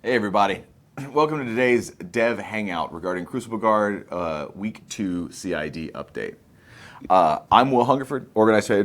Hey everybody, welcome to today's Dev Hangout regarding Crucible Guard Week 2 CID update. I'm Will Hungerford, organized play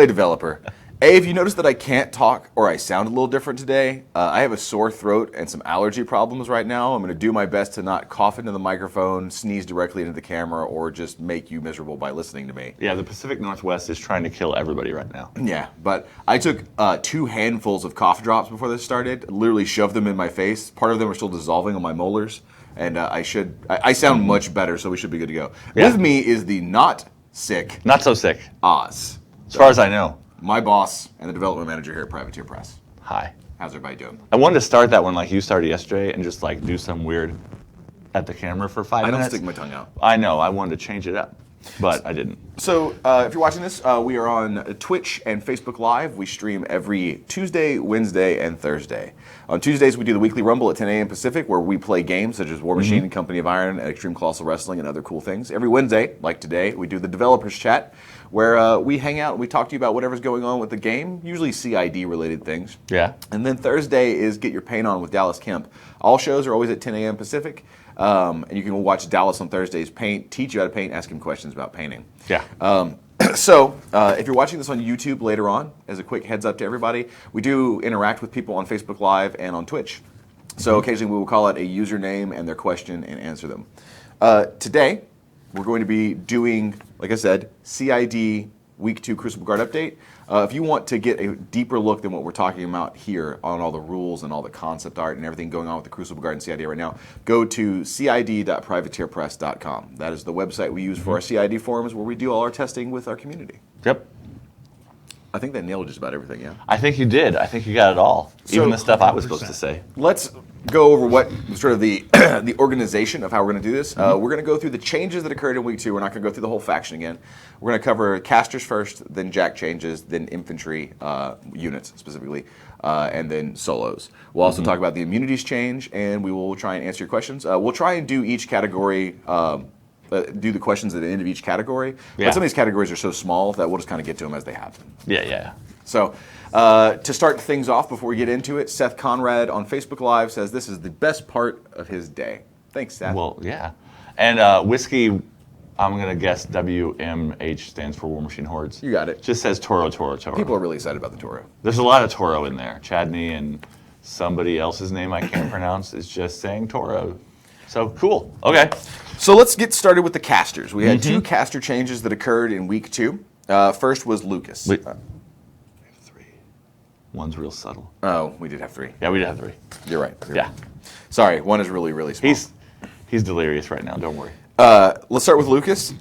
developer. If you notice that I can't talk or I sound a little different today, I have a sore throat and some allergy problems right now. I'm going to do my best to not cough into the microphone, sneeze directly into the camera, or just make you miserable by listening to me. Yeah, the Pacific Northwest is trying to kill everybody right now. Yeah, but I took 2 handfuls of cough drops before this started, literally shoved them in my face. Part of them are still dissolving on my molars, and I sound much better, so we should be good to go. Yeah. With me is the not sick, Not so sick, Oz. as far as I know. My boss and the development manager here at Privateer Press. Hi. How's everybody doing? I wanted to start that one like you started yesterday and just like do some weird at the camera for 5 I minutes. don't stick my tongue out. I know, I wanted to change it up, but I didn't. So, if you're watching this, we are on Twitch and Facebook Live. We stream every Tuesday, Wednesday, and Thursday. On Tuesdays, we do the weekly Rumble at 10 a.m. Pacific, where we play games such as War Machine, Company of Iron, and Extreme Colossal Wrestling, and other cool things. Every Wednesday, like today, we do the Developers Chat, where we hang out and we talk to you about whatever's going on with the game, usually CID-related things. Yeah. And then Thursday is Get Your Paint On with Dallas Kemp. All shows are always at 10 a.m. Pacific, and you can watch Dallas on Thursdays paint, teach you how to paint, ask him questions about painting. Yeah. So, if you're watching this on YouTube later on, as a quick heads up to everybody, we do interact with people on Facebook Live and on Twitch. So occasionally we will call out a username and their question and answer them. Today, we're going to be doing, like I said, CID Week 2 Crucible Guard update. If you want to get a deeper look than what we're talking about here on all the rules and all the concept art and everything going on with the Crucible Guard and CID right now, go to cid.privateerpress.com. That is the website we use for our CID forums where we do all our testing with our community. Yep. I think that nailed just about everything, yeah? I think you did. I think you got it all. Even So- the stuff I was supposed to say. Let's go over what sort of the the organization of how we're going to do this. We're going to go through the changes that occurred in week 2. We're not going to go through the whole faction again. We're going to cover casters first, then jack changes, then infantry units specifically, and then solos. We'll also talk about the immunities change, and we will try and answer your questions. We'll try and do each category. Do the questions at the end of each category. Yeah. But some of these categories are so small that we'll just kind of get to them as they happen. Yeah. So, to start things off before we get into it, Seth Conrad on Facebook Live says this is the best part of his day. Thanks, Seth. Well, yeah. And whiskey, I'm going to guess WMH stands for War Machine Hordes. You got it. Just says Toro. People are really excited about the Toro. There's a lot of Toro in there. Chadney and somebody else's name I can't pronounce is just saying Toro. So cool. Okay. So let's get started with the casters. We had 2 caster changes that occurred in week 2. First was Lucas. We have 3. One's real subtle. Oh, we did have 3. Yeah, we did have 3. You're right. Yeah. Sorry, one is really, really small. He's delirious right now. Don't worry. Let's start with Lucas.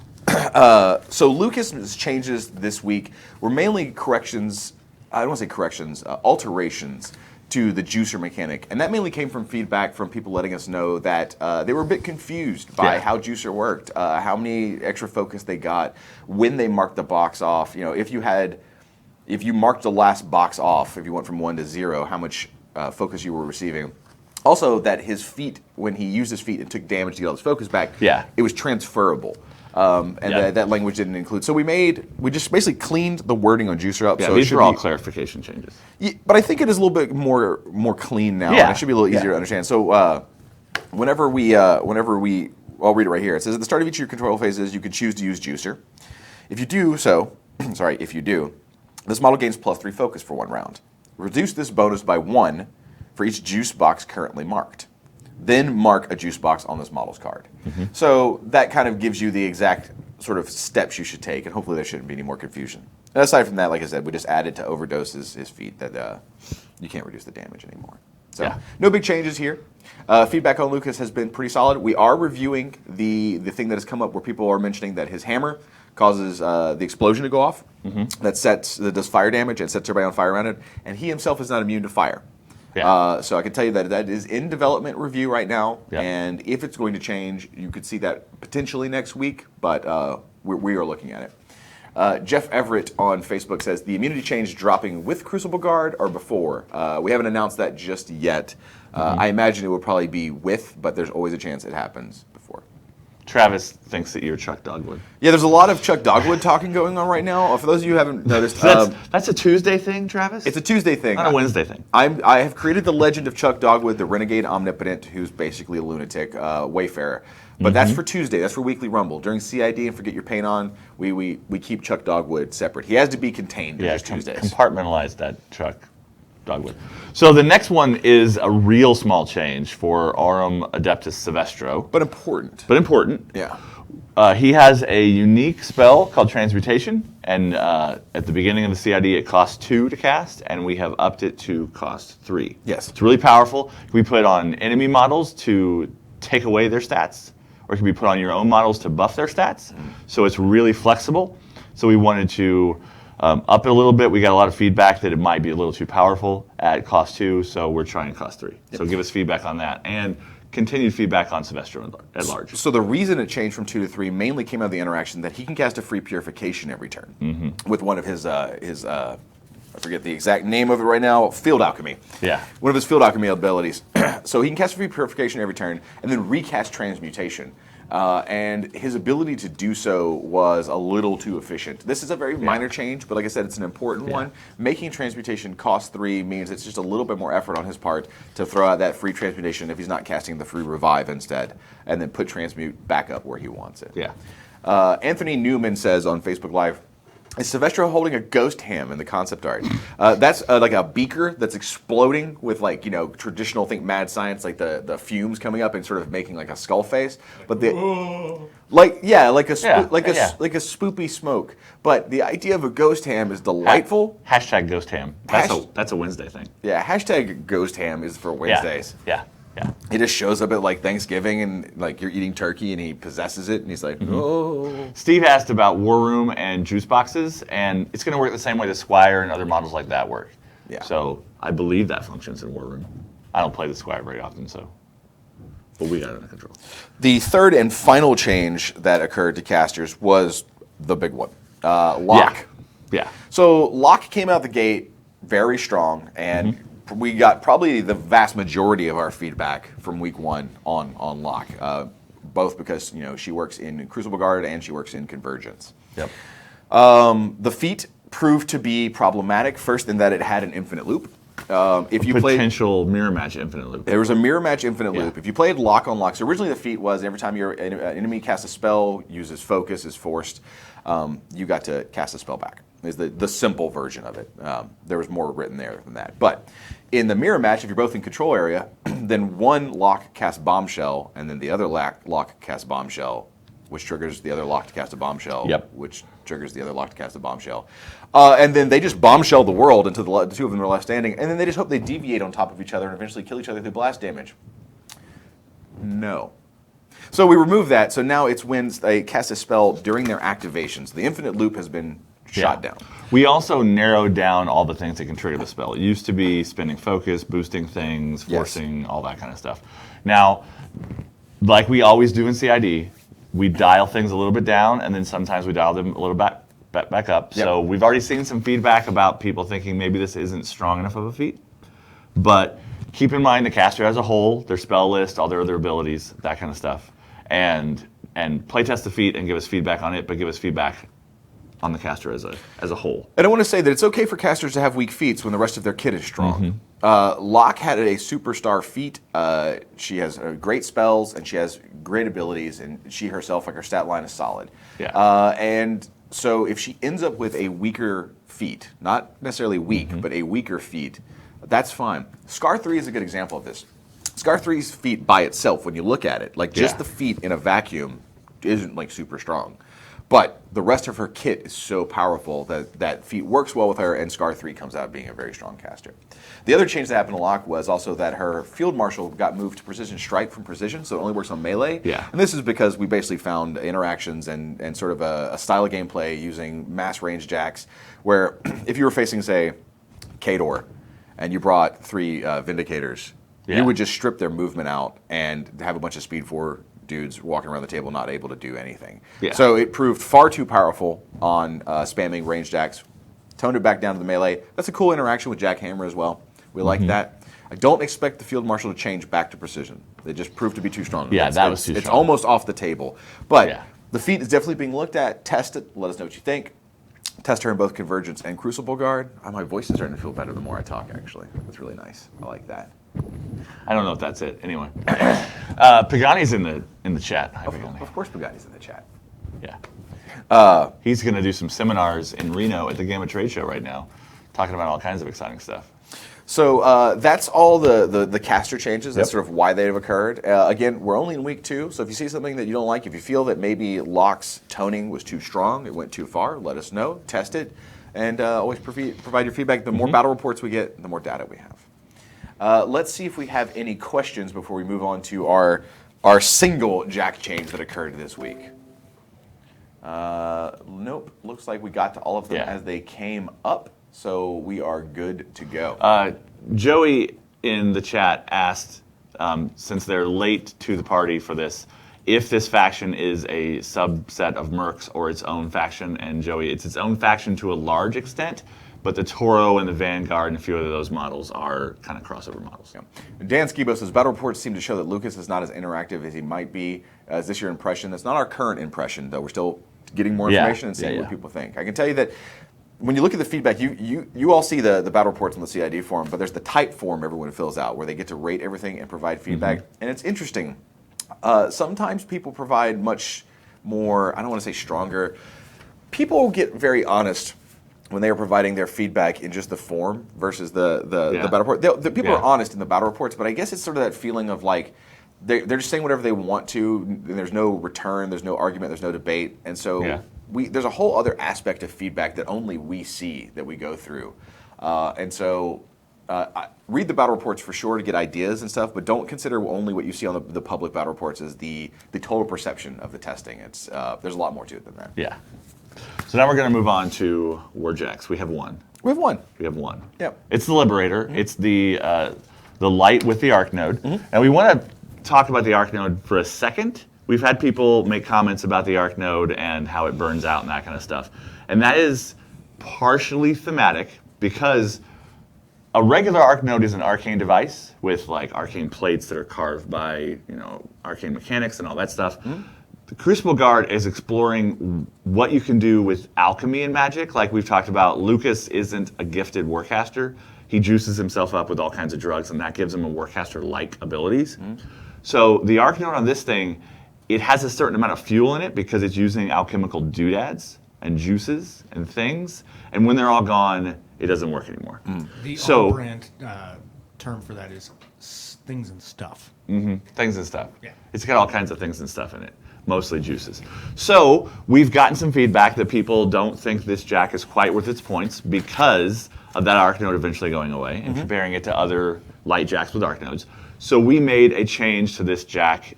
So Lucas's changes this week were mainly corrections. I don't want to say corrections, alterations to the juicer mechanic, and that mainly came from feedback from people letting us know that they were a bit confused by how juicer worked, how many extra focus they got, when they marked the box off. You know, if you marked the last box off, if you went from 1 to 0, how much focus you were receiving. Also, that his feet, when he used his feet and took damage to get all his focus back, it was transferable. That language didn't include. So we just basically cleaned the wording on Juicer up. Yeah, so these are all clarification changes. Yeah, but I think it is a little bit more clean now. Yeah. And it should be a little easier to understand. So whenever we, I'll read it right here. It says at the start of each of your control phases, you can choose to use Juicer. If you do so, this model gains +3 focus for 1 round. Reduce this bonus by 1 for each juice box currently marked. Then mark a juice box on this model's card. So that kind of gives you the exact sort of steps you should take, and hopefully there shouldn't be any more confusion. And aside from that, like I said, we just added to overdose his feet that you can't reduce the damage anymore. So no big changes here. Feedback on Lucas has been pretty solid. We are reviewing the thing that has come up where people are mentioning that his hammer causes the explosion to go off. That does fire damage and sets everybody on fire around it, and he himself is not immune to fire. So I can tell you that is in development review right now, and if it's going to change, you could see that potentially next week, but we are looking at it. Jeff Everett on Facebook says, the immunity change dropping with Crucible Guard or before? We haven't announced that just yet. I imagine it will probably be with, but there's always a chance it happens before. Travis thinks that you're Chuck Dogwood. Yeah, there's a lot of Chuck Dogwood talking going on right now. For those of you who haven't noticed, That's a Tuesday thing, Travis? it's a Tuesday thing. Not a Wednesday thing. I have created the legend of Chuck Dogwood, the renegade omnipotent, who's basically a lunatic wayfarer. But that's for Tuesday. That's for Weekly Rumble. During CID and Forget Your Paint On, we keep Chuck Dogwood separate. He has to be contained in just Tuesdays. Compartmentalize that Chuck Dogwood. So the next one is a real small change for Aurum Adeptus Silvestro. But important. Yeah. He has a unique spell called Transmutation, and at the beginning of the CID it costs 2 to cast, and we have upped it to cost 3. Yes. It's really powerful. We put it on enemy models to take away their stats, or it can be put on your own models to buff their stats. So it's really flexible. So we wanted to up it a little bit. We got a lot of feedback that it might be a little too powerful at cost 2, so we're trying cost 3. Yep. So give us feedback on that, and continued feedback on Silvestro at large. So the reason it changed from 2 to 3 mainly came out of the interaction that he can cast a free purification every turn with one of his I forget the exact name of it right now, Field Alchemy. Yeah. One of his Field Alchemy abilities. So he can cast a free purification every turn and then recast Transmutation. And his ability to do so was a little too efficient. This is a very minor change, but like I said, it's an important one. Making Transmutation cost 3 means it's just a little bit more effort on his part to throw out that free Transmutation if he's not casting the free Revive instead, and then put Transmute back up where he wants it. Yeah. Anthony Newman says on Facebook Live, is Silvestro holding a ghost ham in the concept art? That's like a beaker that's exploding with traditional, think mad science, like the fumes coming up and sort of making like a skull face. But like a spoopy smoke. But the idea of a ghost ham is delightful. Hashtag ghost ham. That's a Wednesday thing. Yeah, hashtag ghost ham is for Wednesdays. Yeah. He just shows up at like Thanksgiving and like you're eating turkey and he possesses it and he's like, oh. Steve asked about War Room and juice boxes, and it's going to work the same way the Squire and other models like that work. Yeah. So I believe that functions in War Room. I don't play the Squire very often, but we got it under control. The third and final change that occurred to casters was the big one, Lock. Yeah. So Lock came out the gate very strong, and we got probably the vast majority of our feedback from week 1 on Lock, both because she works in Crucible Guard and she works in Convergence. Yep. The feat proved to be problematic, first in that it had an infinite loop. If you played potential mirror match infinite loop. There was a mirror match infinite loop. If you played Lock on Lock, so originally the feat was every time your enemy casts a spell, uses focus, is forced, you got to cast a spell back. Is the simple version of it. There was more written there than that. But in the mirror match, if you're both in control area, then one lock casts Bombshell, and then the other lock casts Bombshell, which triggers the other lock to cast a Bombshell, which triggers the other lock to cast a Bombshell. And then they just bombshell the world until the two of them are left standing, and then they just hope they deviate on top of each other and eventually kill each other through blast damage. No. So we remove that, so now it's when they cast a spell during their activations. The infinite loop has been shot down. We also narrowed down all the things that can trigger the spell. It used to be spending focus, boosting things, forcing, all that kind of stuff. Now, like we always do in CID, we dial things a little bit down, and then sometimes we dial them a little back up. Yep. So we've already seen some feedback about people thinking maybe this isn't strong enough of a feat. But keep in mind the caster as a whole, their spell list, all their other abilities, that kind of stuff. And playtest the feat and give us feedback on it, but give us feedback on the caster as a whole. And I want to say that it's okay for casters to have weak feats when the rest of their kit is strong. Locke had a superstar feat. She has great spells and she has great abilities, and she herself, like her stat line, is solid. Yeah. And so if she ends up with a weaker feat, not necessarily weak, but a weaker feat, that's fine. Scar 3 is a good example of this. Scar 3's feat by itself, when you look at it, like just the feat in a vacuum isn't like super strong. But the rest of her kit is so powerful that that feat works well with her, and Scar 3 comes out being a very strong caster. The other change that happened to Locke was also that her Field Marshal got moved to Precision Strike from Precision, so it only works on melee. Yeah. And this is because we basically found interactions and sort of a style of gameplay using mass range jacks, where if you were facing, say, Kador, and you brought 3 Vindicators, you would just strip their movement out and have a bunch of Speed 4 dudes walking around the table not able to do anything. Yeah. So it proved far too powerful on spamming range jacks, toned it back down to the melee. That's a cool interaction with Jackhammer as well. We like that. I don't expect the Field Marshal to change back to precision. They just proved to be too strong. Yeah, that was too It's strong. almost off the table. But Yeah. the feat is definitely being looked at. Test it. Let us know what you think. Test her in both Convergence and Crucible Guard. My voice is starting to feel better the more I talk, actually. That's really nice. I like that. I don't know if that's it. Anyway, Pagani's in the chat. Hi, Pagani. Of course Bugatti's in the chat. Yeah. He's going to do some seminars in Reno at the Gamma Trade Show right now, talking about all kinds of exciting stuff. So that's all the caster changes. That's Yep. sort of why they've occurred. Again, we're only in week 2, so if you see something that you don't like, if you feel that maybe Locke's toning was too strong, it went too far, let us know, test it, and always provide your feedback. The more battle reports we get, the more data we have. Let's see if we have any questions before we move on to our single jack change that occurred this week. Nope. Looks like we got to all of them as they came up, so we are good to go. Joey in the chat asked, since they're late to the party for this, if this faction is a subset of Mercs or its own faction. And Joey, it's its own faction to a large extent, but the Toro and the Vanguard and a few of those models are kind of crossover models. Yeah. Dan Skibo says, battle reports seem to show that Lucas is not as interactive as he might be. Is this your impression? That's not our current impression, though. We're still getting more information and seeing what people think. I can tell you that when you look at the feedback, you all see the battle reports on the CID forum, but there's the type form everyone fills out where they get to rate everything and provide feedback. And it's interesting. Sometimes people provide much more, I don't want to say stronger. People get very honest when they are providing their feedback in just the form versus the battle report. The people are honest in the battle reports, but I guess it's sort of that feeling of like they're just saying whatever they want to, and there's no return, there's no argument, there's no debate. And so there's a whole other aspect of feedback that only we see that we go through. And so read the battle reports for sure to get ideas and stuff, but don't consider only what you see on the public battle reports as the total perception of the testing. It's there's a lot more to it than that. Yeah. So now we're going to move on to Warjacks. We have one. We have one. We have one. Yep. It's the Liberator. It's the light with the arc node. And we want to talk about the arc node for a second. We've had people make comments about the arc node and how it burns out and that kind of stuff. And that is partially thematic because a regular arc node is an arcane device with like arcane plates that are carved by, arcane mechanics and all that stuff. The Crucible Guard is exploring what you can do with alchemy and magic. Like we've talked about, Lucas isn't a gifted warcaster. He juices himself up with all kinds of drugs, and that gives him a warcaster-like abilities. So the arc node on this thing, it has a certain amount of fuel in it because it's using alchemical doodads and juices and things. And when they're all gone, it doesn't work anymore. The on-brand term for that is things and stuff. Things and stuff. Yeah. It's got all kinds of things and stuff in it, mostly juices. So we've gotten some feedback that people don't think this jack is quite worth its points because of that arc node eventually going away and comparing it to other light jacks with arc nodes. So we made a change to this jack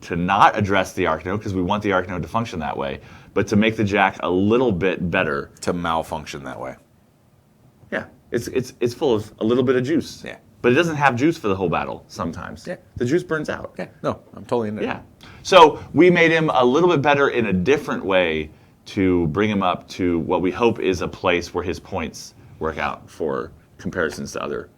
to not address the arc node because we want the arc node to function that way, but to make the jack a little bit better. To malfunction that way. Yeah, it's full of a little bit of juice. Yeah. But it doesn't have juice for the whole battle sometimes. Yeah. The juice burns out. Yeah. No, I'm totally in there. Yeah. So we made him a little bit better in a different way to bring him up to what we hope is a place where his points work out for comparisons to other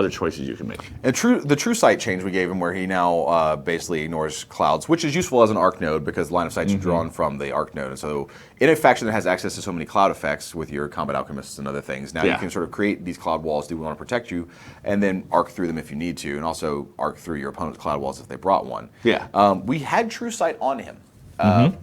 choices you can make. And the true sight change we gave him, where he now basically ignores clouds, which is useful as an arc node because line of sight is drawn from the arc node. And so in a faction that has access to so many cloud effects with your combat alchemists and other things, now you can sort of create these cloud walls do we want to protect you, and then arc through them if you need to, and also arc through your opponent's cloud walls if they brought one. Yeah. We had true sight on him.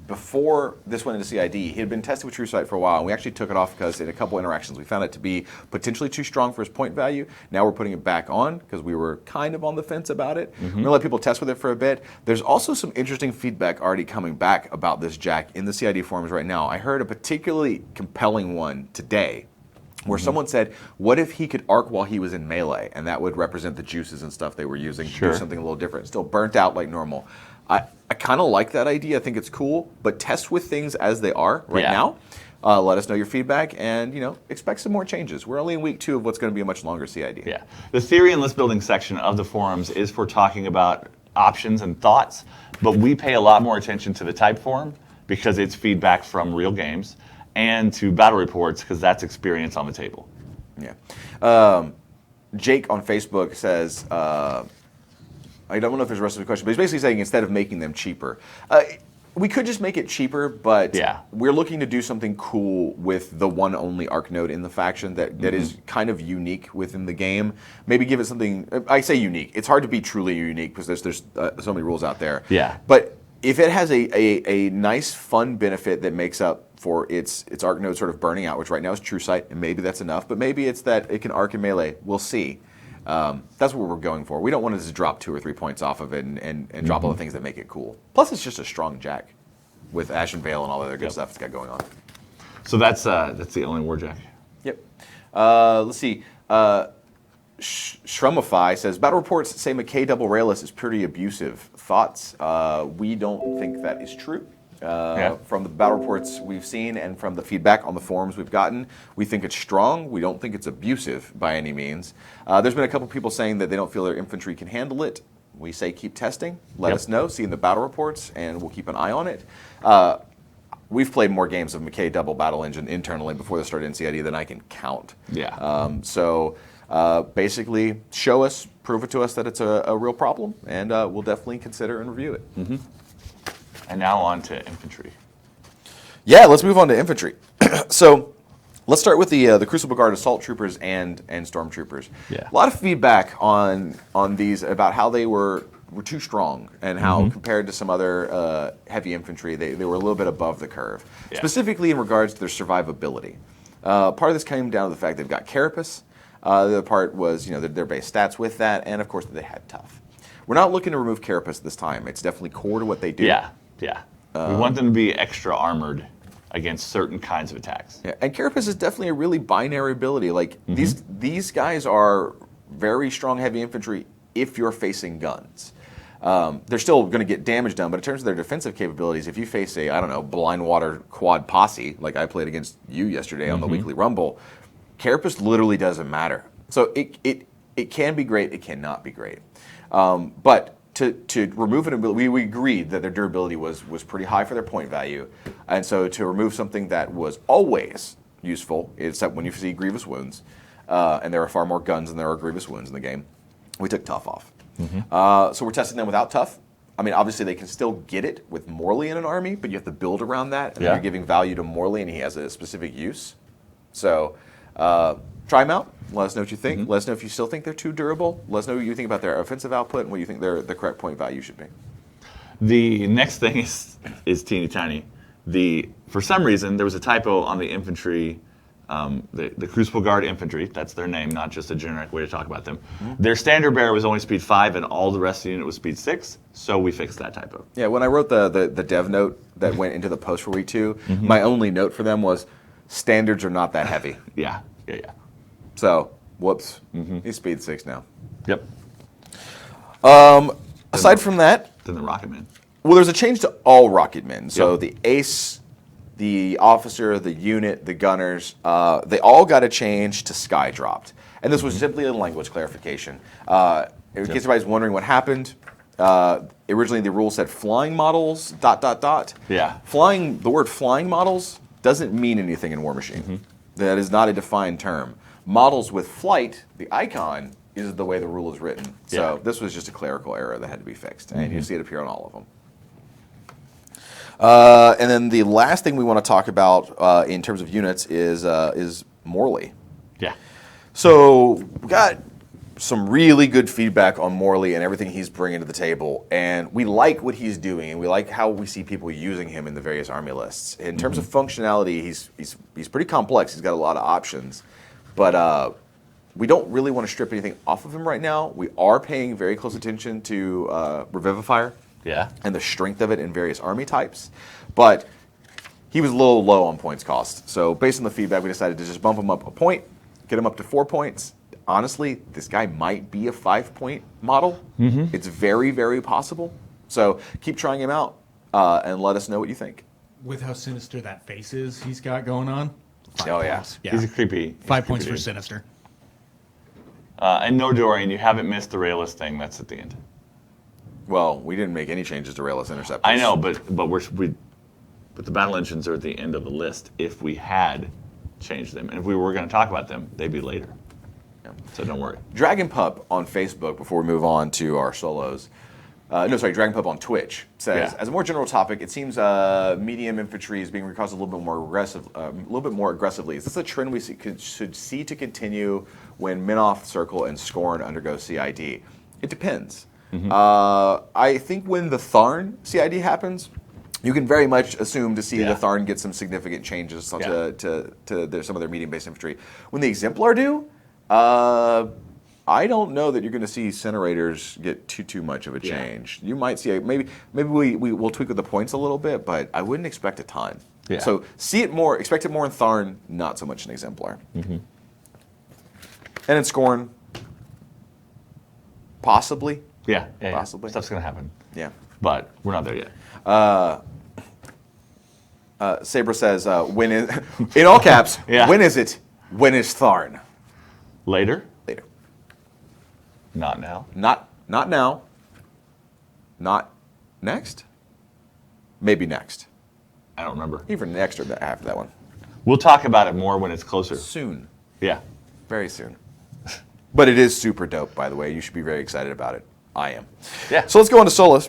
Before this went into CID, he had been tested with True Sight for a while, and we actually took it off because in a couple interactions we found it to be potentially too strong for his point value. Now we're putting it back on because we were kind of on the fence about it. We're going to let people test with it for a bit. There's also some interesting feedback already coming back about this jack in the CID forums right now. I heard a particularly compelling one today where someone said, what if he could arc while he was in melee, and that would represent the juices and stuff they were using to do something a little different. Still burnt out like normal. I kind of like that idea. I think it's cool, but test with things as they are right now. Let us know your feedback, and expect some more changes. We're only in week 2 of what's going to be a much longer CID. Yeah. The theory and list building section of the forums is for talking about options and thoughts, but we pay a lot more attention to the type forum because it's feedback from real games, and to battle reports because that's experience on the table. Yeah. Jake on Facebook says, I don't know if there's a rest of the question, but he's basically saying instead of making them cheaper. We could just make it cheaper, but we're looking to do something cool with the one only arc node in the faction that is kind of unique within the game. Maybe give it something. I say unique. It's hard to be truly unique because there's so many rules out there. Yeah. But if it has a nice, fun benefit that makes up for its arc node sort of burning out, which right now is True Sight, and maybe that's enough, but maybe it's that it can arc and melee. We'll see. That's what we're going for. We don't want to just drop 2 or 3 points off of it and drop all the things that make it cool. Plus, it's just a strong Jack with Ashen Veil and all the other good stuff it's got going on. So that's the only war Jack. Yep. Let's see. Shrumify says, Battle reports say McKay double railless is pretty abusive. Thoughts? We don't think that is true. From the battle reports we've seen and from the feedback on the forums we've gotten, we think it's strong. We don't think it's abusive by any means. There's been a couple people saying that they don't feel their infantry can handle it. We say keep testing. Let us know. See in the battle reports, and we'll keep an eye on it. We've played more games of McKay double battle engine internally before they started NCID than I can count. So basically, show us, prove it to us that it's a real problem, and we'll definitely consider and review it. And now on to infantry. Yeah, let's move on to infantry. So let's start with the Crucible Guard assault troopers and stormtroopers. Yeah. A lot of feedback on these about how they were too strong and how compared to some other heavy infantry, they were a little bit above the curve, specifically in regards to their survivability. Part of this came down to the fact they've got Carapace. The other part was their base stats with that, and of course they had tough. We're not looking to remove Carapace this time. It's definitely core to what they do. We want them to be extra armored against certain kinds of attacks. Yeah, and Carapace is definitely a really binary ability. Like these guys are very strong heavy infantry if you're facing guns. They're still going to get damage done, but in terms of their defensive capabilities, if you face a blind water quad posse like I played against you yesterday on the Weekly Rumble, Carapace literally doesn't matter. So it can be great, it cannot be great. But to remove an ability, we agreed that their durability was pretty high for their point value, and so to remove something that was always useful, except when you see grievous wounds, and there are far more guns than there are grievous wounds in the game, we took tough off. So we're testing them without tough. I mean, obviously they can still get it with Morley in an army, but you have to build around that, and then you're giving value to Morley, and he has a specific use. So try them out. Let us know what you think. Let us know if you still think they're too durable. Let us know what you think about their offensive output and what you think the correct point value should be. The next thing is teeny tiny. For some reason, there was a typo on the infantry, the Crucible Guard infantry. That's their name, not just a generic way to talk about them. Their standard bearer was only speed 5, and all the rest of the unit was speed 6. So we fixed that typo. Yeah, when I wrote the dev note that went into the post for week 2, my only note for them was standards are not that heavy. Yeah. So, whoops. He's speed 6 now. Yep. Aside from that, then the Rocketmen. Well, there's a change to all Rocketmen. So the ace, the officer, the unit, the gunners, they all got a change to Sky Dropped. And this was simply a language clarification. In case anybody's wondering what happened, originally the rule said flying models, ... Yeah. The word flying models doesn't mean anything in War Machine. That is not a defined term. Models with flight, the icon, is the way the rule is written. So this was just a clerical error that had to be fixed. And you see it appear on all of them. And then the last thing we want to talk about in terms of units is Morley. Yeah. So we got some really good feedback on Morley and everything he's bringing to the table, and we like what he's doing, and we like how we see people using him in the various army lists. In terms of functionality, he's pretty complex. He's got a lot of options, but we don't really want to strip anything off of him right now. We are paying very close attention to Revivifier and the strength of it in various army types, but he was a little low on points cost. So based on the feedback, we decided to just bump him up a point, get him up to 4 points. Honestly, this guy might be a 5-point model. It's very, very possible. So keep trying him out and let us know what you think. With how sinister that face is he's got going on. 5 points. Yeah. He's a creepy. 5 points for sinister. And no, Dorian, you haven't missed the Rayless thing. That's at the end. Well, we didn't make any changes to Rayless Interceptors. I know, but the battle engines are at the end of the list. If we had changed them, and if we were going to talk about them, they'd be later. So don't worry. Dragon Pup on Facebook, before we move on to our solos. Dragon Pup on Twitch says, as a more general topic, it seems medium infantry is being recast a little bit more aggressively. Is this a trend we should see to continue when Minoth, Circle, and Scorn undergo CID? It depends. I think when the Tharn CID happens, you can very much assume to see the Tharn get some significant changes to some of their medium-based infantry. When the Exemplar do, I don't know that you're going to see Incinerators get too much of a change. You might see maybe we'll tweak with the points a little bit, but I wouldn't expect a ton. Yeah. So expect it more in Tharn, not so much in Exemplar. And in Scorn, possibly. Yeah, Possibly. Stuff's going to happen. Yeah. But we're not there yet. Sabra says, when is, in all caps, when is it? When is Tharn? Later? Later. Not now. Not now. Not next? Maybe next. I don't remember. Even next or after that one. We'll talk about it more when it's closer. Soon. Yeah. Very soon. But it is super dope, by the way. You should be very excited about it. I am. Yeah. So let's go on to solos.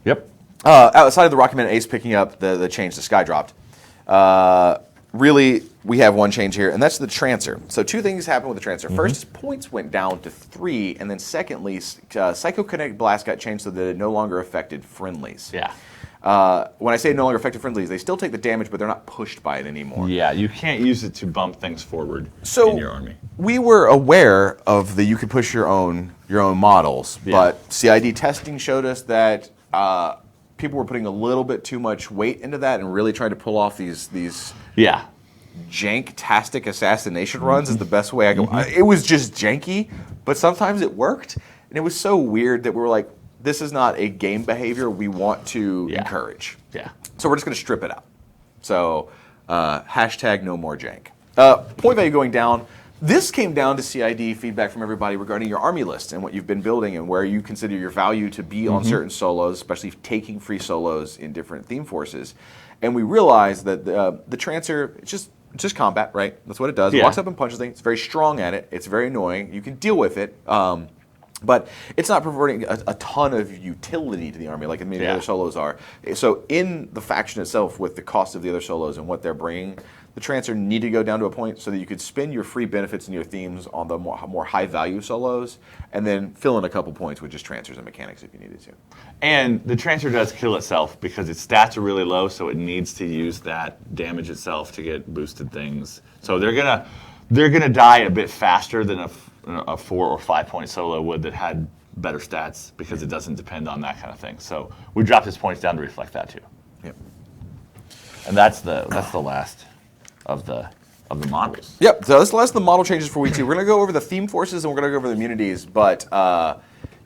Yep. Outside of the Rocketman Ace picking up the change to Sky dropped, really we have one change here, and that's the Transfer. So two things happened with the Transfer. First, points went down to 3, and then secondly, Psychokinetic Blast got changed so that it no longer affected friendlies. Yeah. When I say no longer affected friendlies, they still take the damage, but they're not pushed by it anymore. Yeah, you can't use it to bump things forward in your army. We were aware of you could push your own models, but CID testing showed us that people were putting a little bit too much weight into that and really trying to pull off these jank-tastic assassination runs is the best way I can. It was just janky, but sometimes it worked, and it was so weird that we were like, this is not a game behavior we want to encourage. Yeah. So we're just going to strip it out. So hashtag no more jank. Point value going down. This came down to CID feedback from everybody regarding your army list and what you've been building and where you consider your value to be on certain solos, especially taking free solos in different theme forces. And we realized that the Transfer, it's just combat, right? That's what it does. It walks up and punches things. It's very strong at it. It's very annoying. You can deal with it. But it's not providing a ton of utility to the army like many other solos are. So in the faction itself, with the cost of the other solos and what they're bringing, the Transfer need to go down to a point so that you could spend your free benefits and your themes on the more high-value solos, and then fill in a couple points with just transfers and mechanics if you needed to. And the Transfer does kill itself because its stats are really low, so it needs to use that damage itself to get boosted things. So they're gonna die a bit faster than a 4 or 5 point solo would that had better stats because it doesn't depend on that kind of thing. So we dropped its points down to reflect that too. Yep. And that's the last of the models. Yep. So that's the last of the model changes for week 2. We're gonna go over the theme forces and we're gonna go over the immunities, but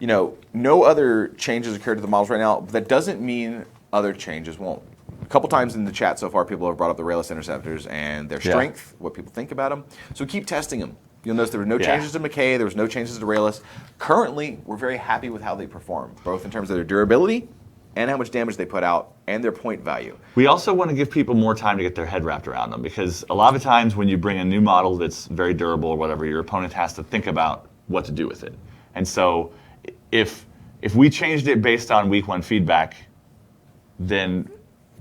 no other changes occurred to the models right now. But that doesn't mean other changes won't. A couple times in the chat so far, people have brought up the Rayless Interceptors and their strength, what people think about them. So keep testing them. You'll notice there were no changes to McKay, there was no changes to Rayless. Currently, we're very happy with how they perform, both in terms of their durability and how much damage they put out and their point value. We also want to give people more time to get their head wrapped around them because a lot of times when you bring a new model that's very durable or whatever, your opponent has to think about what to do with it. And so if we changed it based on week 1 feedback, then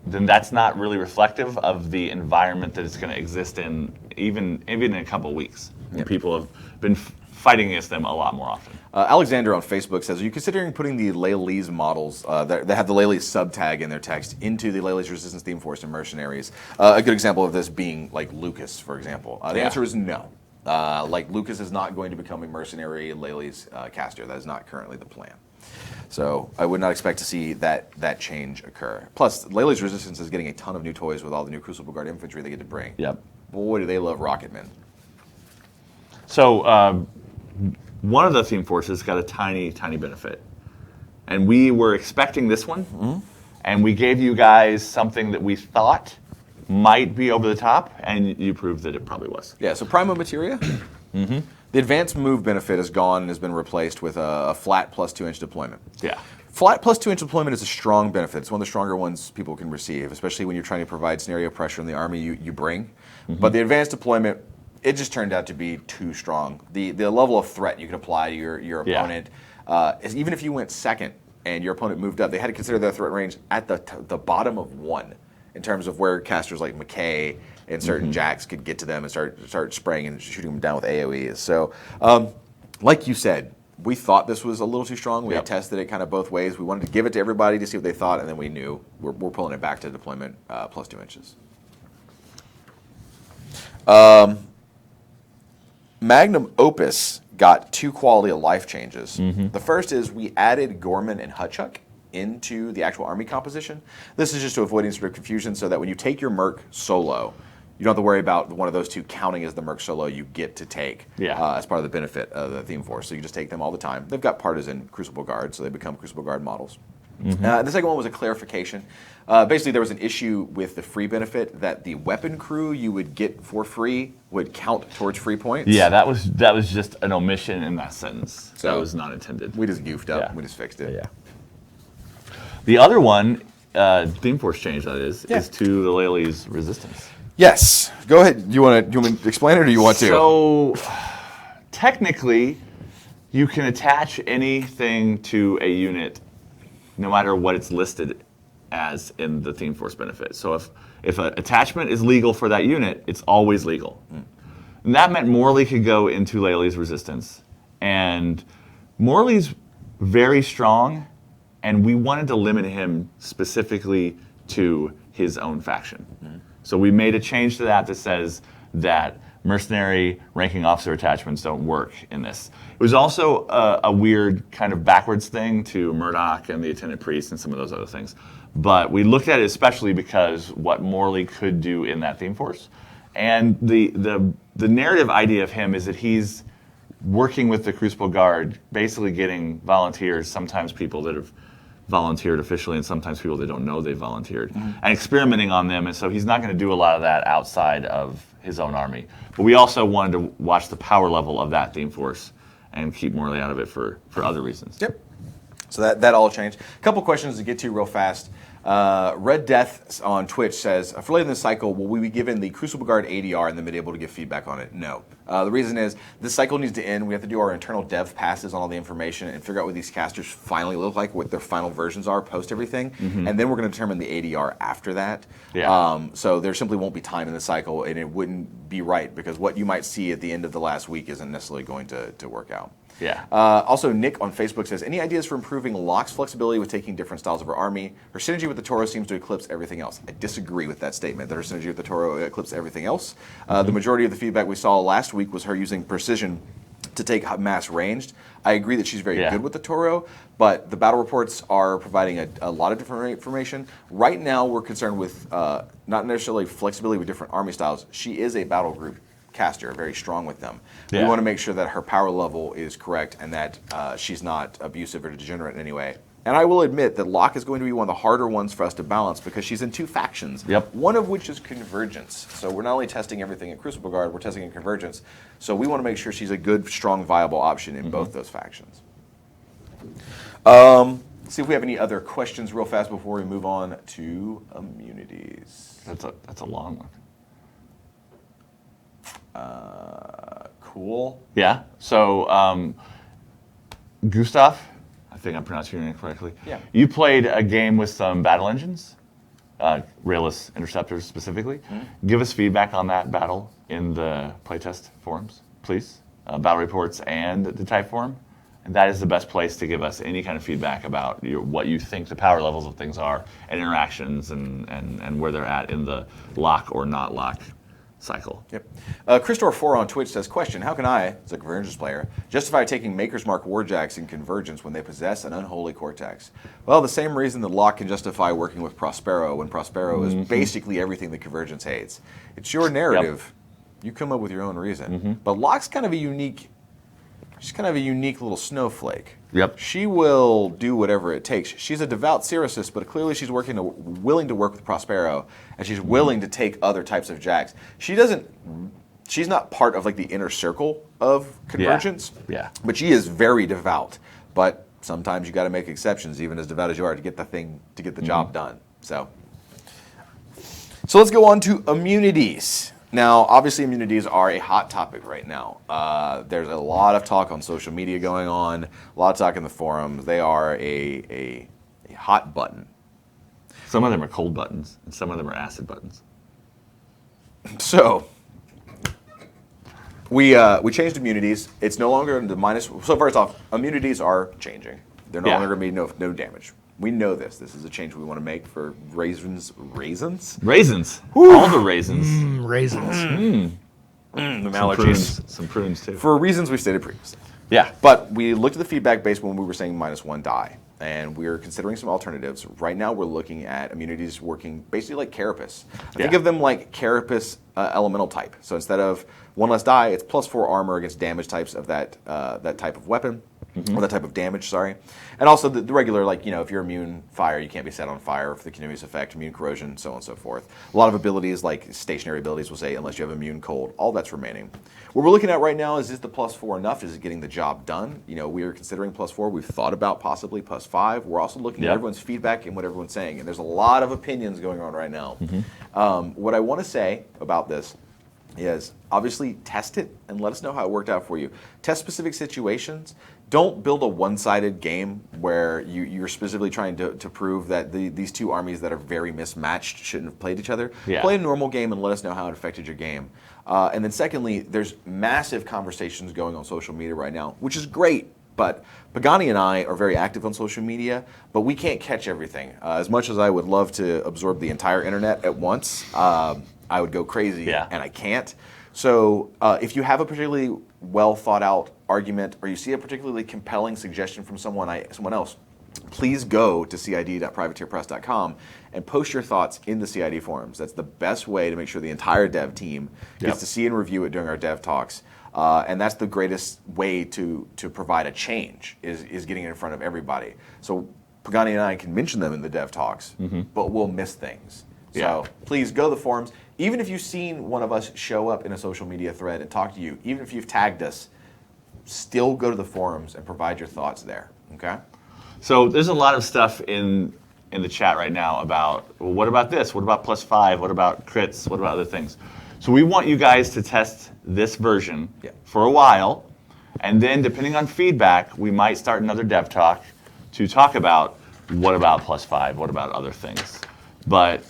that's not really reflective of the environment that it's going to exist in even in a couple of weeks. Yep. People have been fighting against them a lot more often. Alexander on Facebook says, are you considering putting the Leylis models that have the Leylis sub-tag in their text into the Leylis Resistance Theme Force and Mercenaries? A good example of this being like Lucas, for example. The answer is no. Lucas is not going to become a Mercenary Leylis caster. That is not currently the plan. So I would not expect to see that change occur. Plus, Leylis Resistance is getting a ton of new toys with all the new Crucible Guard infantry they get to bring. Yep. Boy, do they love Rocketmen. So one of the theme forces got a tiny, tiny benefit. And we were expecting this one. And we gave you guys something that we thought might be over the top, and you proved that it probably was. Yeah, so Primo Materia. The advanced move benefit is gone and has been replaced with a flat plus 2-inch deployment. Yeah. Flat plus 2-inch deployment is a strong benefit. It's one of the stronger ones people can receive, especially when you're trying to provide scenario pressure in the army you bring. But the advanced deployment it just turned out to be too strong. The level of threat you could apply to your opponent, is even if you went second and your opponent moved up, they had to consider their threat range at the bottom of 1 in terms of where casters like McKay and certain jacks could get to them and start spraying and shooting them down with AoEs. So, like you said, we thought this was a little too strong. We had tested it kind of both ways. We wanted to give it to everybody to see what they thought, and then we knew we're pulling it back to deployment plus 2 inches. Magnum Opus got 2 quality of life changes. The first is we added Gorman and Hutchuk into the actual army composition. This is just to avoid any sort of confusion so that when you take your Merc solo, you don't have to worry about one of those 2 counting as the Merc solo you get to take as part of the benefit of the theme force. So you just take them all the time. They've got Partisan Crucible Guard, so they become Crucible Guard models. The second one was a clarification. Basically, there was an issue with the free benefit that the weapon crew you would get for free would count towards free points. Yeah, that was just an omission in that sentence. So that was not intended. We just goofed up. Yeah. We just fixed it. Yeah. The other one, theme force change that is to the Lely's resistance. Yes. Go ahead. Do you want me to explain it, or do you want to? So, technically, you can attach anything to a unit, no matter what it's listed as in the theme force benefit. So if an attachment is legal for that unit, it's always legal. And that meant Morley could go into Lely's resistance. And Morley's very strong, and we wanted to limit him specifically to his own faction. So we made a change to that says that mercenary ranking officer attachments don't work in this. It was also a weird kind of backwards thing to Murdoch and the attendant priest and some of those other things. But we looked at it especially because what Morley could do in that theme force. And the narrative idea of him is that he's working with the Crucible Guard, basically getting volunteers, sometimes people that have volunteered officially and sometimes people that don't know they volunteered, and experimenting on them. And so he's not going to do a lot of that outside of his own army. But we also wanted to watch the power level of that theme force and keep Morley out of it for other reasons. Yep. So that all changed. A couple questions to get to real fast. Red Death on Twitch says, for later in the cycle, will we be given the Crucible Guard ADR and then be able to give feedback on it? No. The reason is this cycle needs to end. We have to do our internal dev passes on all the information and figure out what these casters finally look like, what their final versions are post everything. And then we're going to determine the ADR after that. So there simply won't be time in the cycle, and it wouldn't be right because what you might see at the end of the last week isn't necessarily going to work out. Also, Nick on Facebook says, any ideas for improving Locke's flexibility with taking different styles of her army? Her synergy with the Toro seems to eclipse everything else. I disagree with that statement, that her synergy with the Toro eclipses everything else. The majority of the feedback we saw last week was her using precision to take mass ranged. I agree that she's very good with the Toro, but the battle reports are providing a lot of different information. Right now, we're concerned with not necessarily flexibility with different army styles. She is a battle group caster, very strong with them. We want to make sure that her power level is correct and that she's not abusive or degenerate in any way. And I will admit that Locke is going to be one of the harder ones for us to balance because she's in 2 factions, one of which is Convergence. So we're not only testing everything in Crucible Guard, we're testing in Convergence. So we want to make sure she's a good, strong, viable option in both those factions. See if we have any other questions real fast before we move on to immunities. That's a long one. Cool. Yeah. So, Gustav, I think I'm pronouncing your name correctly. Yeah. You played a game with some battle engines, Railless Interceptors specifically. Give us feedback on that battle in the playtest forums, please. Battle reports and the type forum. And that is the best place to give us any kind of feedback about what you think the power levels of things are and interactions and where they're at in the lock or not lock cycle. Yep. Christor4 on Twitch says, question, how can I, as a Convergence player, justify taking Maker's Mark Warjacks in Convergence when they possess an unholy Cortex? Well, the same reason that Locke can justify working with Prospero when Prospero is basically everything that Convergence hates. It's your narrative. You come up with your own reason. But Locke's kind of a unique, she's kind of a unique little snowflake. She will do whatever it takes. She's a devout Cyricist, but clearly she's willing to work with Prospero, and she's willing to take other types of jacks. She's not part of like the inner circle of Convergence, but she is very devout. But sometimes you got to make exceptions, even as devout as you are, to get the job done. So let's go on to immunities. Now, obviously, immunities are a hot topic right now. There's a lot of talk on social media going on, a lot of talk in the forums. They are a hot button. Some of them are cold buttons, and some of them are acid buttons. So, we changed immunities. It's no longer the minus. So first off, immunities are changing. They're no longer going to be no damage. We know this. This is a change we want to make for raisins. Raisins. Woo. All the raisins. Raisins. The allergies. Some prunes too. For reasons we stated previously. Yeah. But we looked at the feedback base when we were saying -1 die, and we're considering some alternatives. Right now, we're looking at immunities working basically like Carapace. Think of them like Carapace elemental type. So instead of 1 less die, it's +4 armor against damage types of that type of weapon. Or that type of damage, sorry. And also the regular, like, if you're immune fire, you can't be set on fire for the continuous effect, immune corrosion, so on and so forth. A lot of abilities, like stationary abilities, will say, unless you have immune cold, all that's remaining. What we're looking at right now is the +4 enough? Is it getting the job done? We are considering +4. We've thought about possibly +5. We're also looking at everyone's feedback and what everyone's saying. And there's a lot of opinions going on right now. What I want to say about this is obviously test it and let us know how it worked out for you. Test specific situations. Don't build a one-sided game where you're specifically trying to prove that these two armies that are very mismatched shouldn't have played each other. Yeah. Play a normal game and let us know how it affected your game. And then secondly, there's massive conversations going on social media right now, which is great. But Pagani and I are very active on social media, but we can't catch everything. As much as I would love to absorb the entire internet at once, I would go crazy, and I can't. So if you have a particularly well thought out argument, or you see a particularly compelling suggestion from someone else, please go to cid.privateerpress.com and post your thoughts in the CID forums. That's the best way to make sure the entire dev team gets to see and review it during our dev talks. And that's the greatest way to provide a change, is getting it in front of everybody. So Pagani and I can mention them in the dev talks, but we'll miss things. So please go to the forums. Even if you've seen one of us show up in a social media thread and talk to you, even if you've tagged us, still go to the forums and provide your thoughts there. Okay? So there's a lot of stuff in the chat right now about, well, what about this? What about +5? What about crits? What about other things? So we want you guys to test this version for a while, and then depending on feedback, we might start another dev talk to talk about what about +5? What about other things? But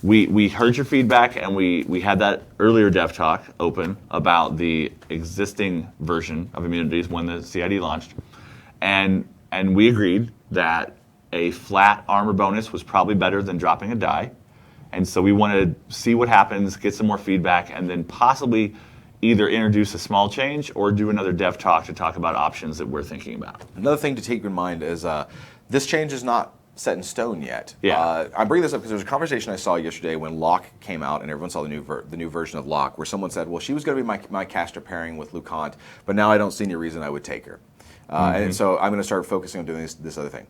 we heard your feedback, and we had that earlier dev talk open about the existing version of immunities when the CID launched, and we agreed that a flat armor bonus was probably better than dropping a die, and so we wanted to see what happens, get some more feedback, and then possibly either introduce a small change or do another dev talk to talk about options that we're thinking about. Another thing to keep in mind is this change is not set in stone yet. Yeah. I'm bringing this up because there was a conversation I saw yesterday when Locke came out and everyone saw the new version of Locke, where someone said, well, she was going to be my caster pairing with Lucant, but now I don't see any reason I would take her. And so I'm going to start focusing on doing this other thing.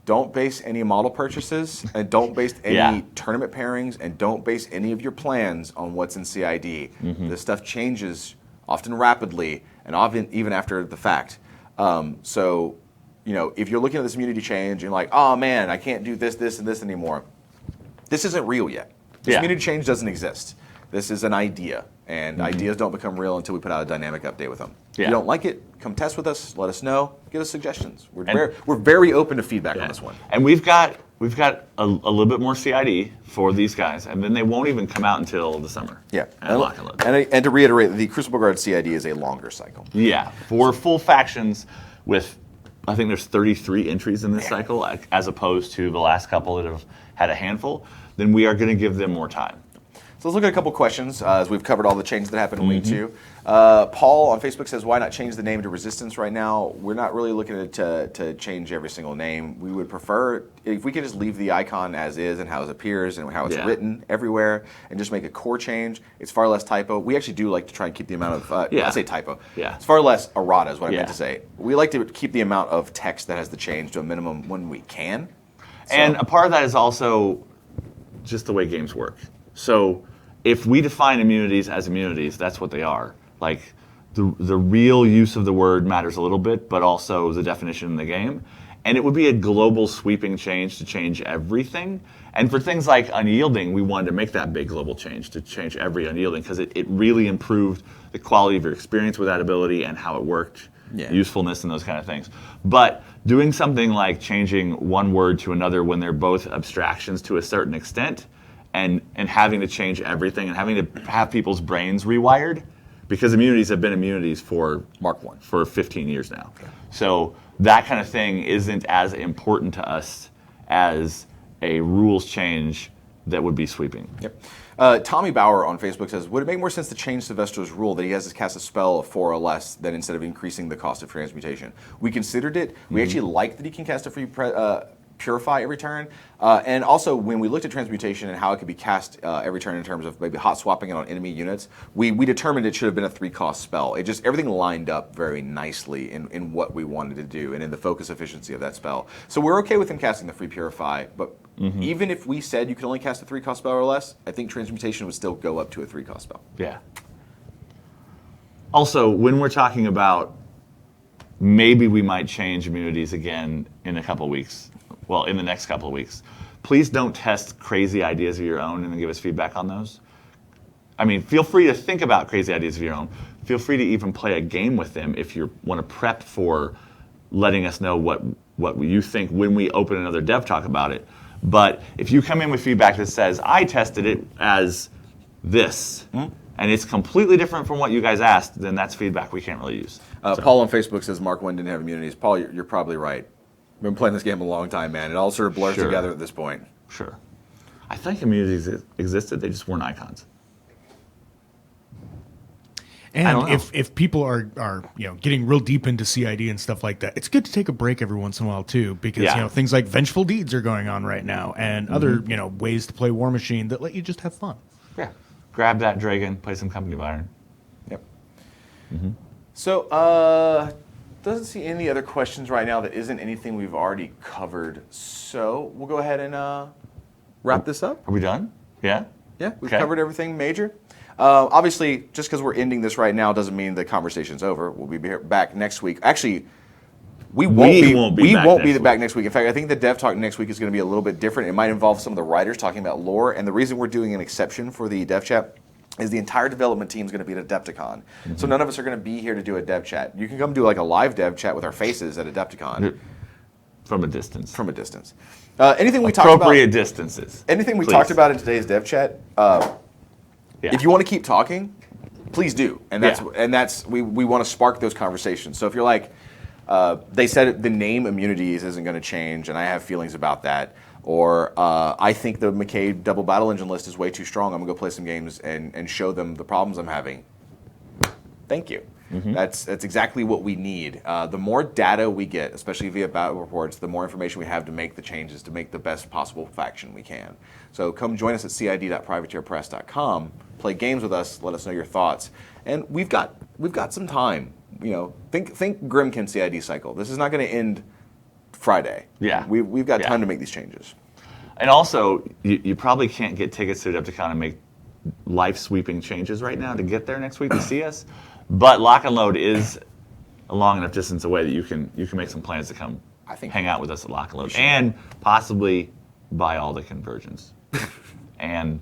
Don't base any model purchases, and don't base any tournament pairings, and don't base any of your plans on what's in CID. This stuff changes often rapidly, and often even after the fact. So if you're looking at this immunity change and you're like, oh man, I can't do this, this, and this anymore, this isn't real yet. This immunity change doesn't exist. This is an idea, and ideas don't become real until we put out a dynamic update with them. If you don't like it, come test with us, let us know, give us suggestions. We're very open to feedback on this one. And we've got a little bit more CID for these guys, and then they won't even come out until the summer. Yeah, and to reiterate, the Crucible Guard CID is a longer cycle. Yeah, for full factions with, I think there's 33 entries in this cycle, as opposed to the last couple that have had a handful, then we are going to give them more time. So let's look at a couple questions as we've covered all the changes that happened in week 2. Paul on Facebook says, why not change the name to Resistance right now? We're not really looking to change every single name. We would prefer if we could just leave the icon as is and how it appears and how it's written everywhere and just make a core change. It's far less typo. We actually do like to try and keep the amount of, I say typo. It's far less errata is what I meant to say. We like to keep the amount of text that has the change to a minimum when we can. So. And a part of that is also just the way games work. So if we define immunities as immunities, that's what they are. Like the real use of the word matters a little bit, but also the definition in the game. And it would be a global sweeping change to change everything. And for things like unyielding, we wanted to make that big global change to change every unyielding because it really improved the quality of your experience with that ability and how it worked, usefulness and those kind of things. But doing something like changing one word to another when they're both abstractions to a certain extent and having to change everything and having to have people's brains rewired, because immunities have been immunities for Mark 1 for 15 years now. Okay. So that kind of thing isn't as important to us as a rules change that would be sweeping. Yep. Tommy Bauer on Facebook says, would it make more sense to change Sylvester's rule that he has to cast a spell of 4 or less than instead of increasing the cost of transmutation? We considered it. We actually like that he can cast a free purify every turn. And also, when we looked at transmutation and how it could be cast every turn in terms of maybe hot swapping it on enemy units, we determined it should have been a 3-cost spell. It just, everything lined up very nicely in what we wanted to do and in the focus efficiency of that spell. So we're okay with him casting the free purify, but even if we said you could only cast a 3-cost spell or less, I think transmutation would still go up to a 3-cost spell. Yeah. Also, when we're talking about maybe we might change immunities again in a couple weeks, well, in the next couple of weeks, please don't test crazy ideas of your own and then give us feedback on those. I mean, feel free to think about crazy ideas of your own. Feel free to even play a game with them if you want to prep for letting us know what you think when we open another dev talk about it. But if you come in with feedback that says, I tested it as this, and it's completely different from what you guys asked, then that's feedback we can't really use. Paul on Facebook says Mark 1 didn't have immunities. Paul, you're probably right. I've been playing this game a long time, man. It all sort of blurs together at this point. Sure. I think immunities existed, they just weren't icons. And if people are getting real deep into CID and stuff like that, it's good to take a break every once in a while too, because things like Vengeful Deeds are going on right now, and other ways to play War Machine that let you just have fun. Yeah. Grab that dragon, play some Company of Iron. Yep. So doesn't see any other questions right now that isn't anything we've already covered. So we'll go ahead and wrap this up. Are we done? Yeah? Yeah, we've covered everything major. Obviously, just because we're ending this right now doesn't mean the conversation's over. We'll be back next week. Actually, we won't be back next week. In fact, I think the Dev Talk next week is going to be a little bit different. It might involve some of the writers talking about lore. And the reason we're doing an exception for the Dev Chat is the entire development team is going to be at Adepticon. So none of us are going to be here to do a Dev Chat. You can come do like a live Dev Chat with our faces at Adepticon. From a distance. From a distance. Anything we talked about. Appropriate distances. Anything we talked about in today's Dev Chat. If you want to keep talking, please do, and that's we want to spark those conversations. So if you're like, they said the name immunities isn't going to change, and I have feelings about that, or I think the McCade double battle engine list is way too strong. I'm gonna go play some games and show them the problems I'm having. Thank you. That's exactly what we need. The more data we get, especially via battle reports, the more information we have to make the changes, to make the best possible faction we can. So come join us at cid.privateerpress.com. Play games with us. Let us know your thoughts. And we've got some time. Think Grimkin CID cycle. This is not going to end Friday. Yeah, we've got time to make these changes. And also, you probably can't get tickets to Adepticon and make life-sweeping changes right now to get there next week to see us. But Lock and Load is a long enough distance away that you can make some plans to come hang out with us at Lock and Load and possibly buy all the conversions and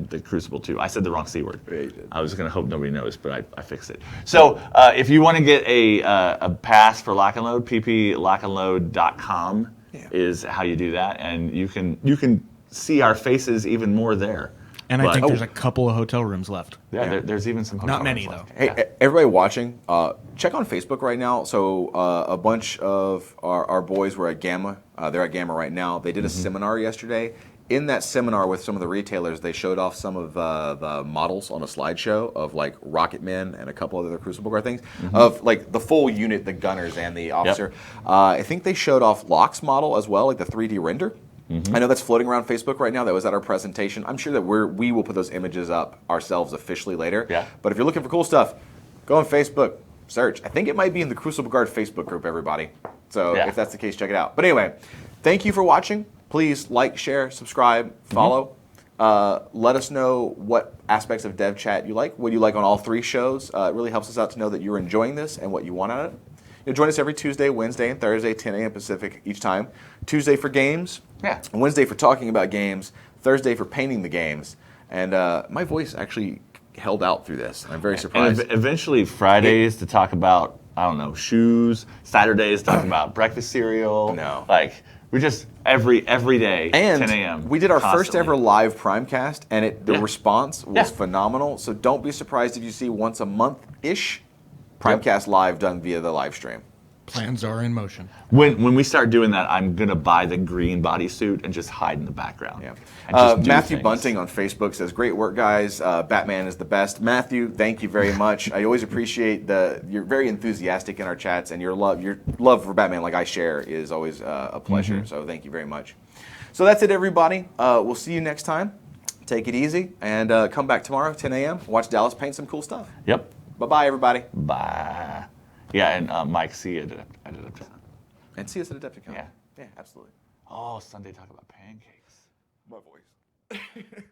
the Crucible too. I said the wrong C word. Yeah, you did. I was going to hope nobody knows, but I fixed it. So if you want to get a pass for Lock and Load, pplockandload.com is how you do that, and you can see our faces even more there. And I think there's a couple of hotel rooms left. Yeah, there's even some hotel Not many, rooms left. Hey, everybody watching, check on Facebook right now. So a bunch of our boys were at Gamma. They're at Gamma right now. They did a seminar yesterday. In that seminar with some of the retailers, they showed off some of the models on a slideshow of like Rocket Men and a couple other Crucible Guard things of like the full unit, the gunners and the officer. I think they showed off Locke's model as well, like the 3D render. I know that's floating around Facebook right now. That was at our presentation. I'm sure that we will put those images up ourselves officially later. Yeah. But if you're looking for cool stuff, go on Facebook, search. I think it might be in the Crucible Guard Facebook group, everybody. So if that's the case, check it out. But anyway, thank you for watching. Please like, share, subscribe, follow. Let us know what aspects of Dev Chat you like. What you like on all 3 shows. It really helps us out to know that you're enjoying this and what you want out of it. join us every Tuesday, Wednesday, and Thursday, 10 a.m. Pacific each time. Tuesday for games. Yeah. Wednesday for talking about games. Thursday for painting the games. And my voice actually held out through this. I'm very surprised. And eventually Fridays to talk about, I don't know, shoes. Saturdays talk about breakfast cereal. No. Like, we just, every day, and 10 a.m. we did our first constantly. ever live Primecast, and the response was Yeah. phenomenal. So don't be surprised if you see once a month-ish Primecast live done via the live stream. Plans are in motion. When we start doing that, I'm going to buy the green bodysuit and just hide in the background. Yeah. And just do Matthew things. Bunting on Facebook says, "Great work, guys. Batman is the best." Matthew, thank you very much. I always appreciate you're very enthusiastic in our chats, and your love for Batman, like I share, is always a pleasure. So thank you very much. So that's it, everybody. We'll see you next time. Take it easy, and come back tomorrow, 10 a.m. Watch Dallas paint some cool stuff. Yep. Bye-bye, everybody. Bye. Yeah, and Mike, see you at Adepticon. And see us at Adepticon. Yeah. Yeah, absolutely. Oh, Sunday talk about pancakes. My voice.